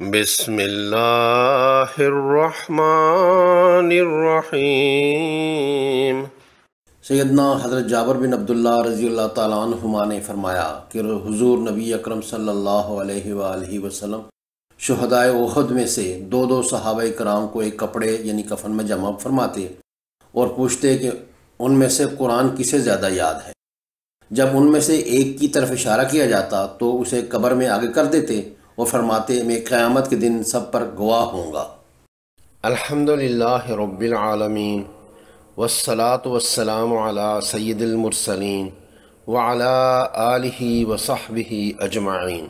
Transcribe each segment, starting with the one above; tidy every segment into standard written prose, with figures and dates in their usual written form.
بسم اللہ الرحمن الرحیم۔ سیدنا حضرت جابر بن عبداللہ رضی اللہ تعالیٰ عنہما نے فرمایا کہ حضور نبی اکرم صلی اللہ علیہ وآلہ وسلم شہدائے احد میں سے دو صحابہ کرام کو ایک کپڑے یعنی کفن میں جمع فرماتے اور پوچھتے کہ ان میں سے قرآن کسے زیادہ یاد ہے۔ جب ان میں سے ایک کی طرف اشارہ کیا جاتا تو اسے قبر میں آگے کر دیتے اور فرماتے میں قیامت کے دن سب پر گواہ ہوں گا۔ الحمدللہ رب العالمین والصلاة والسلام علی سید المرسلین وعلی آلہ وصحبہ اجمعین۔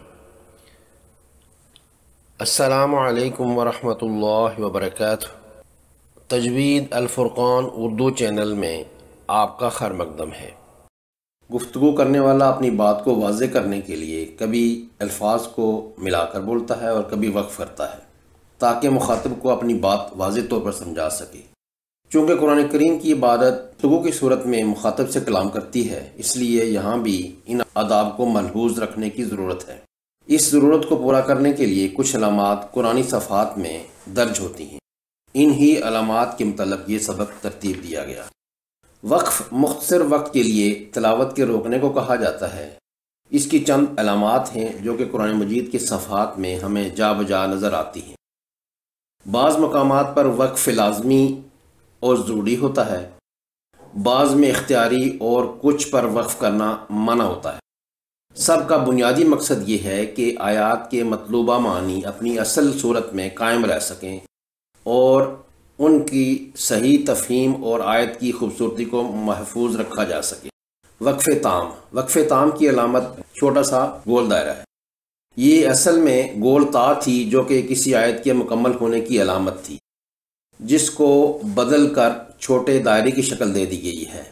السلام علیکم ورحمۃ اللہ وبرکاتہ۔ تجوید الفرقان اردو چینل میں آپ کا خیر مقدم ہے۔ گفتگو کرنے والا اپنی بات کو واضح کرنے کے لیے کبھی الفاظ کو ملا کر بولتا ہے اور کبھی وقف کرتا ہے تاکہ مخاطب کو اپنی بات واضح طور پر سمجھا سکے۔ چونکہ قرآن کریم کی عبادت گفتگو کی صورت میں مخاطب سے کلام کرتی ہے، اس لیے یہاں بھی ان آداب کو ملحوظ رکھنے کی ضرورت ہے۔ اس ضرورت کو پورا کرنے کے لیے کچھ علامات قرآنی صفحات میں درج ہوتی ہیں۔ انہی علامات کے متعلق یہ سبق ترتیب دیا گیا۔ وقف مختصر وقت کے لیے تلاوت کے روکنے کو کہا جاتا ہے۔ اس کی چند علامات ہیں جو کہ قرآن مجید کے صفحات میں ہمیں جا بجا نظر آتی ہیں۔ بعض مقامات پر وقف لازمی اور ضروری ہوتا ہے، بعض میں اختیاری اور کچھ پر وقف کرنا منع ہوتا ہے۔ سب کا بنیادی مقصد یہ ہے کہ آیات کے مطلوبہ معنی اپنی اصل صورت میں قائم رہ سکیں اور ان کی صحیح تفہیم اور آیت کی خوبصورتی کو محفوظ رکھا جا سکے۔ وقف تام کی علامت چھوٹا سا گول دائرہ ہے۔ یہ اصل میں گول تا تھی جو کہ کسی آیت کے مکمل ہونے کی علامت تھی، جس کو بدل کر چھوٹے دائرے کی شکل دے دی گئی ہے۔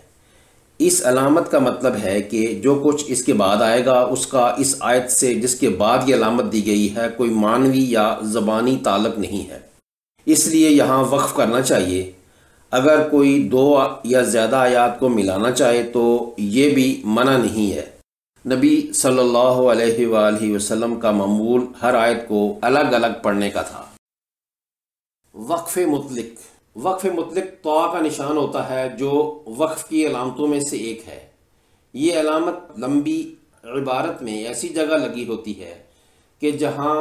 اس علامت کا مطلب ہے کہ جو کچھ اس کے بعد آئے گا اس کا اس آیت سے جس کے بعد یہ علامت دی گئی ہے کوئی معنوی یا زبانی تعلق نہیں ہے، اس لیے یہاں وقف کرنا چاہیے۔ اگر کوئی دو یا زیادہ آیات کو ملانا چاہے تو یہ بھی منع نہیں ہے۔ نبی صلی اللہ علیہ وآلہ وسلم کا معمول ہر آیت کو الگ الگ پڑھنے کا تھا۔ وقف مطلق طا کا نشان ہوتا ہے جو وقف کی علامتوں میں سے ایک ہے۔ یہ علامت لمبی عبارت میں ایسی جگہ لگی ہوتی ہے کہ جہاں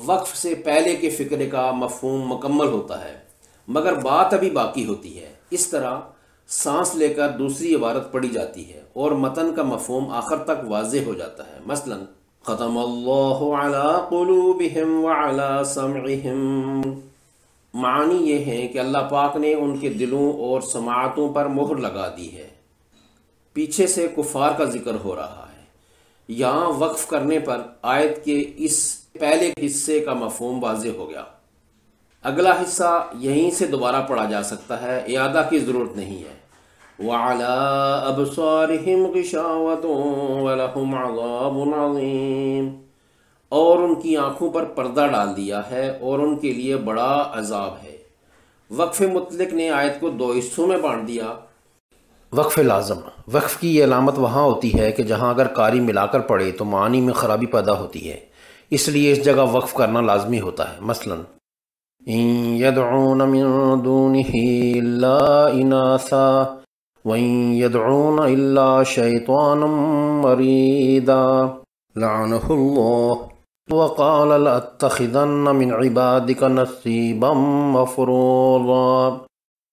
وقف سے پہلے کے فقرے کا مفہوم مکمل ہوتا ہے مگر بات ابھی باقی ہوتی ہے۔ اس طرح سانس لے کر دوسری عبارت پڑھی جاتی ہے اور متن کا مفہوم آخر تک واضح ہو جاتا ہے۔ مثلا ختم اللہ علی قلوبہم وعلی سمعہم، معنی یہ ہے کہ اللہ پاک نے ان کے دلوں اور سماعتوں پر مہر لگا دی ہے۔ پیچھے سے کفار کا ذکر ہو رہا ہے۔ یہاں وقف کرنے پر آیت کے اس پہلے حصے کا مفہوم واضح ہو گیا۔ اگلا حصہ یہیں سے دوبارہ پڑھا جا سکتا ہے، اعادہ کی ضرورت نہیں ہے۔ وَعَلَىٰ أَبْصَارِهِمْ غِشَاوَةٌ وَلَهُمْ عَذَابٌ عَظِيمٌ، اور ان کی آنکھوں پر پردہ ڈال دیا ہے اور ان کے لیے بڑا عذاب ہے۔ وقف مطلق نے آیت کو دو حصوں میں بانٹ دیا۔ وقف لازم، وقف کی یہ علامت وہاں ہوتی ہے کہ جہاں اگر قاری ملا کر پڑھے تو معنی میں خرابی پیدا ہوتی ہے، اس لیے اس جگہ وقف کرنا لازمی ہوتا ہے۔ مثلا ان يدعون من دونه الا اناثا وان يدعون الا شيطانا مريدا لعنه الله وقال لأتخذن من عبادك نصيبا مفروضا۔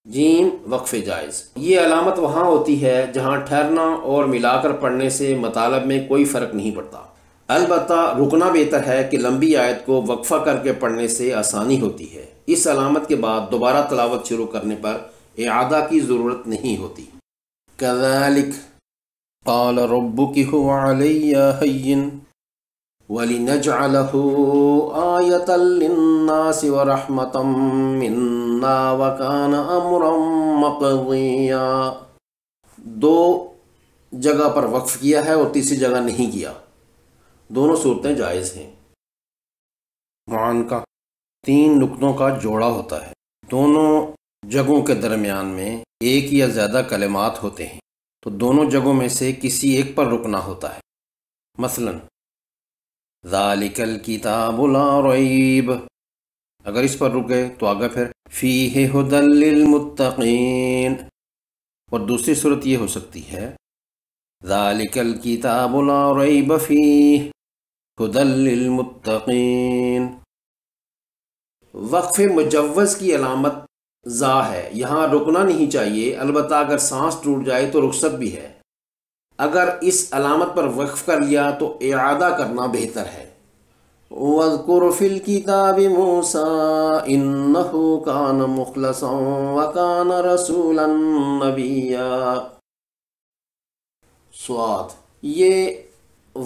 جیم وقف جائز، یہ علامت وہاں ہوتی ہے جہاں ٹھہرنا اور ملا کر پڑھنے سے مطالب میں کوئی فرق نہیں پڑتا۔ البتہ رکنا بہتر ہے کہ لمبی آیت کو وقفہ کر کے پڑھنے سے آسانی ہوتی ہے۔ اس علامت کے بعد دوبارہ تلاوت شروع کرنے پر اعادہ کی ضرورت نہیں ہوتی۔ كذلك قال ربك هو علي هين ولنجعله آية للناس ورحمة منا وكان أمرا مقضيا۔ دو جگہ پر وقف کیا ہے اور تیسری جگہ نہیں کیا، دونوں صورتیں جائز ہیں۔ معانقہ، تین نقطوں کا جوڑا ہوتا ہے۔ دونوں جگہوں کے درمیان میں ایک یا زیادہ کلمات ہوتے ہیں تو دونوں جگہوں میں سے کسی ایک پر رکنا ہوتا ہے۔ مثلا ذالک الکتاب لا ریب، اگر اس پر رکے تو آگے پھر فیہ ھدی للمتقین، اور دوسری صورت یہ ہو سکتی ہے ذالک الکتاب لا ریب فیہ ھدی للمتقین۔ وقف مجوز کی علامت زا ہے، یہاں رکنا نہیں چاہیے، البتہ اگر سانس ٹوٹ جائے تو رخصت بھی ہے۔ اگر اس علامت پر وقف کر لیا تو اعادہ کرنا بہتر ہے۔ وَاذْكُرْ فِي الْكِتَابِ مُوسَىٰ إِنَّهُ كَانَ مُخْلَصًا وَكَانَ رَسُولًا نَبِيًّا۔ سواد، یہ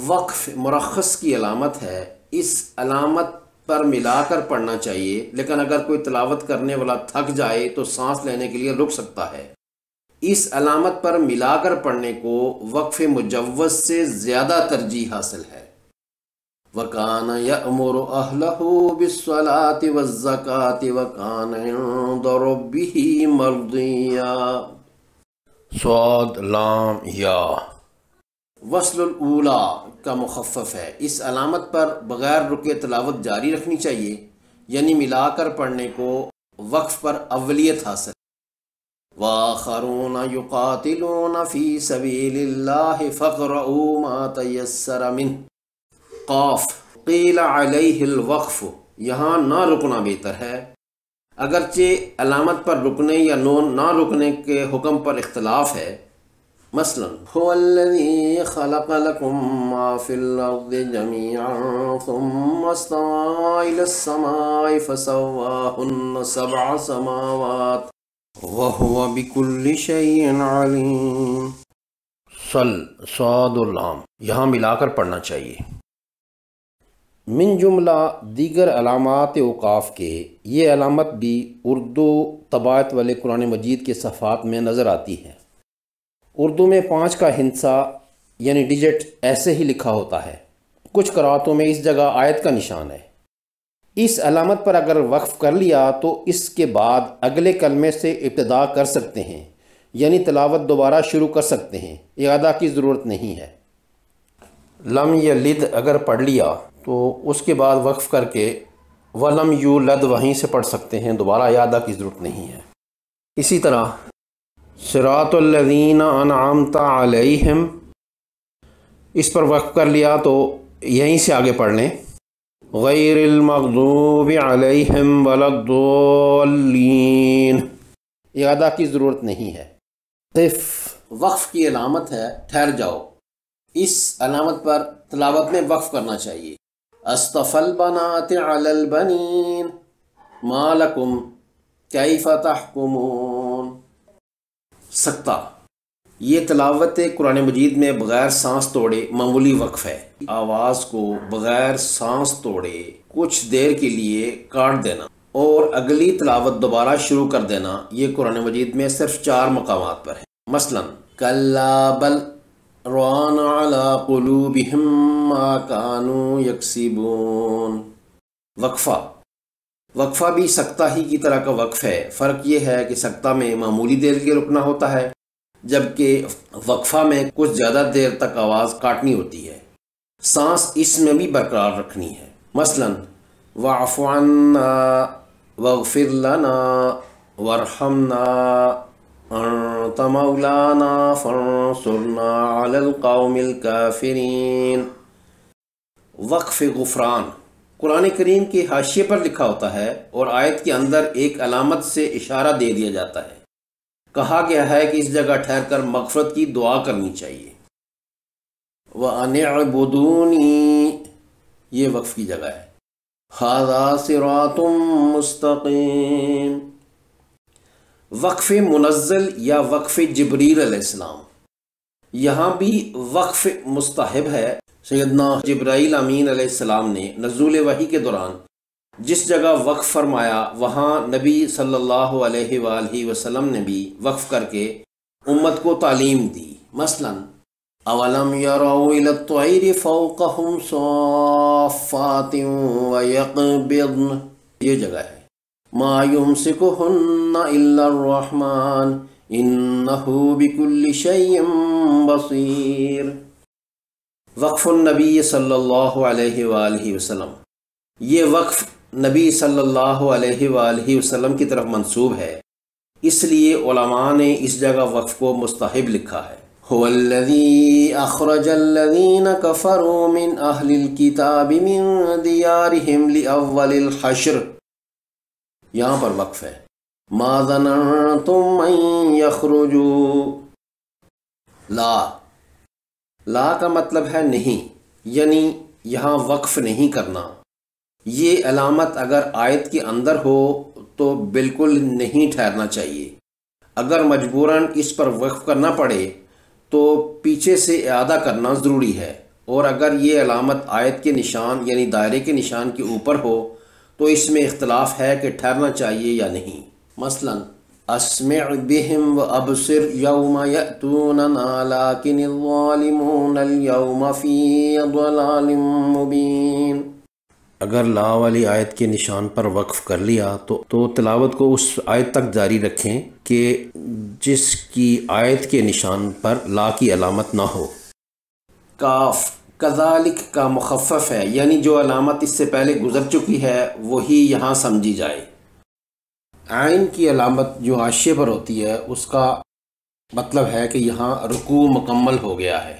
وقف مرخص کی علامت ہے، اس علامت پر ملا کر پڑھنا چاہیے، لیکن اگر کوئی تلاوت کرنے والا تھک جائے تو سانس لینے کے لیے رک سکتا ہے۔ اس علامت پر ملا کر پڑھنے کو وقف مجوز سے زیادہ ترجیح حاصل ہے۔ وَكَانَ يَأْمُرُ أَهْلَهُ بِالصَّلَاةِ وَالزَّكَاةِ وَكَانَ عِندَ رَبِّهِ مَرْضِيًّا۔ صاد لام یا، وصل الاولیٰ کا مخفف ہے، اس علامت پر بغیر رکے تلاوت جاری رکھنی چاہیے، یعنی ملا کر پڑھنے کو وقف پر اولیت حاصل۔ وآخرون یقاتلون فی سبیل اللہ فاقرؤوا ما تیسر منہ۔ قاف، قیل علیہ الوقف، یہاں نہ رکنا بہتر ہے، اگرچہ علامت پر رکنے یا نہ رکنے کے حکم پر اختلاف ہے۔ مثلا هو الذی خلق لکم ما فی الارض جمیعا ثم استوى الى السماء فسواہن سبع سماوات وهو بكل شيء علیم۔ صاد و لام، یہاں ملا کر پڑھنا چاہیے۔ من جملہ دیگر علامات اوقاف کے یہ علامت بھی اردو طباعت والے قرآن مجید کے صفحات میں نظر آتی ہے۔ اردو میں 5 کا ہندسہ یعنی ڈیجٹ ایسے ہی لکھا ہوتا ہے، کچھ قرأتوں میں اس جگہ آیت کا نشان ہے۔ اس علامت پر اگر وقف کر لیا تو اس کے بعد اگلے کلمے سے ابتدا کر سکتے ہیں، یعنی تلاوت دوبارہ شروع کر سکتے ہیں، اعادہ کی ضرورت نہیں ہے۔ لم یلد اگر پڑھ لیا تو اس کے بعد وقف کر کے ولم یولد وہیں سے پڑھ سکتے ہیں، دوبارہ اعادہ کی ضرورت نہیں ہے۔ اسی طرح صراط الذین انعمت علیہم، اس پر وقف کر لیا تو یہیں سے آگے پڑھ لیں، غیر المغضوب علیہم ولا الضالین، اعادہ کی ضرورت نہیں ہے۔ قف وقف کی علامت ہے ٹھہر جاؤ، اس علامت پر تلاوت میں وقف کرنا چاہیے۔ اصطفى البنات علی البنین ما لکم کیف تحکمون۔ سکتہ، یہ تلاوت قرآن مجید میں بغیر سانس توڑے معمولی وقف ہے۔ آواز کو بغیر سانس توڑے کچھ دیر کے لیے کاٹ دینا اور اگلی تلاوت دوبارہ شروع کر دینا، یہ قرآن مجید میں صرف 4 مقامات پر ہے۔ مثلا کلا بل ران علی قلوبہم ما کانوا یکسبون۔ وقفہ بھی سکتہ ہی کی طرح کا وقف ہے، فرق یہ ہے کہ سکتہ میں معمولی دیر کے رکنا ہوتا ہے، جبکہ وقفہ میں کچھ زیادہ دیر تک آواز کاٹنی ہوتی ہے، سانس اس میں بھی برقرار رکھنی ہے۔ مثلا واعف عنا واغفر لنا وارحمنا انت مولانا فانصرنا علی القوم الکافرین۔ وقف غفران قرآن کریم کے حاشیے پر لکھا ہوتا ہے اور آیت کے اندر ایک علامت سے اشارہ دے دیا جاتا ہے، کہا گیا ہے کہ اس جگہ ٹھہر کر مغفرت کی دعا کرنی چاہیے۔ وَأَنِ اعْبُدُونِي، یہ وقف کی جگہ ہے۔ هَذَا صِرَاطٌ مُسْتَقِيمٌ۔ وقف منزل یا وقف جبریل علیہ السلام، یہاں بھی وقف مستحب ہے۔ سیدنا جبرائیل امین علیہ السلام نے نزول وحی کے دوران جس جگہ وقف فرمایا وہاں نبی صلی اللہ علیہ وآلہ وسلم نے بھی وقف کر کے امت کو تعلیم دی۔ مثلا اولم یروا الی الطیر فوقہم صافات ویقبضن، یہ جگہ ہے۔ ما یمسکہن الا الرحمن انہ بکل شیء بصیر۔ وقف النبی صلی اللہ علیہ وآلہ وسلم، یہ وقف نبی صلی اللہ علیہ وآلہ وسلم کی طرف منسوب ہے، اس لیے علماء نے اس جگہ وقف کو مستحب لکھا ہے۔ هو الذی اخرج الذین کفروا من اہل الکتاب من دیارہم لأول الحشر، یہاں پر وقف ہے۔ ما ظننتم ان یخرجوا، لا کا مطلب ہے نہیں، یعنی یہاں وقف نہیں کرنا۔ یہ علامت اگر آیت کے اندر ہو تو بالکل نہیں ٹھہرنا چاہیے۔ اگر مجبوراً اس پر وقف کرنا پڑے تو پیچھے سے اعادہ کرنا ضروری ہے، اور اگر یہ علامت آیت کے نشان یعنی دائرے کے نشان کے اوپر ہو تو اس میں اختلاف ہے کہ ٹھہرنا چاہیے یا نہیں۔ مثلا اسمع بهم وابصر یوم یأتوننا لیکن الظالمون اليوم فی ضلال مبین۔ اگر لا والی آیت کے نشان پر وقف کر لیا تو تلاوت کو اس آیت تک جاری رکھیں کہ جس کی آیت کے نشان پر لا کی علامت نہ ہو۔ کاف کذالک کا مخفف ہے، یعنی جو علامت اس سے پہلے گزر چکی ہے وہی یہاں سمجھی جائے۔ عین کی علامت جو حاشیے پر ہوتی ہے اس کا مطلب ہے کہ یہاں رکوع مکمل ہو گیا ہے۔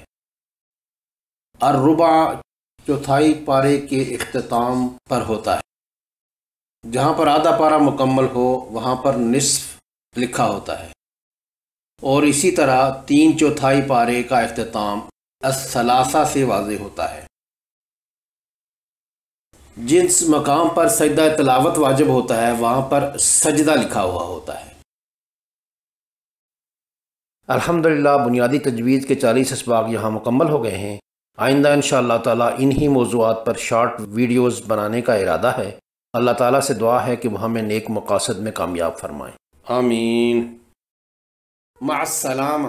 الربع چوتھائی پارے کے اختتام پر ہوتا ہے، جہاں پر آدھا پارہ مکمل ہو وہاں پر نصف لکھا ہوتا ہے، اور اسی طرح 3/4 پارے کا اختتام الثلاثہ سے واضح ہوتا ہے۔ جس مقام پر سجدہ تلاوت واجب ہوتا ہے وہاں پر سجدہ لکھا ہوا ہوتا ہے۔ الحمدللہ بنیادی تجوید کے 40 اسباق یہاں مکمل ہو گئے ہیں۔ آئندہ انشاءاللہ تعالیٰ انہی موضوعات پر شارٹ ویڈیوز بنانے کا ارادہ ہے۔ اللہ تعالیٰ سے دعا ہے کہ وہ ہمیں نیک مقاصد میں کامیاب فرمائیں، آمین۔ مع السلامہ۔